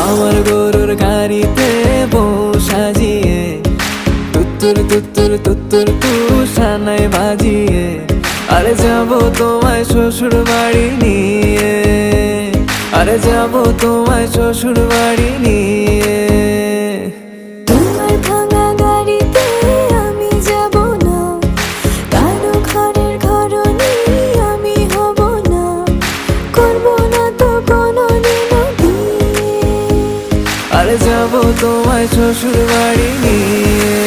আমার গরুর গাড়িতে বউ সাজিয়ে তুত্তুর তুত্তুর তুত্তুর তুষানায় বাজিয়ে আরে যাব তোমায় শ্বশুর বাড়ি নিয়ে, আরে যাব তোমায় শ্বশুর বাড়ি নিয়ে। তোমার ভাঙা গাড়িতে আমি যাব না, কারো ঘরের ঘরনি আমি হব না, করব না তো কোনোদিনও বিয়ে। আরে যাব তোমায় শ্বশুর বাড়ি নিয়ে।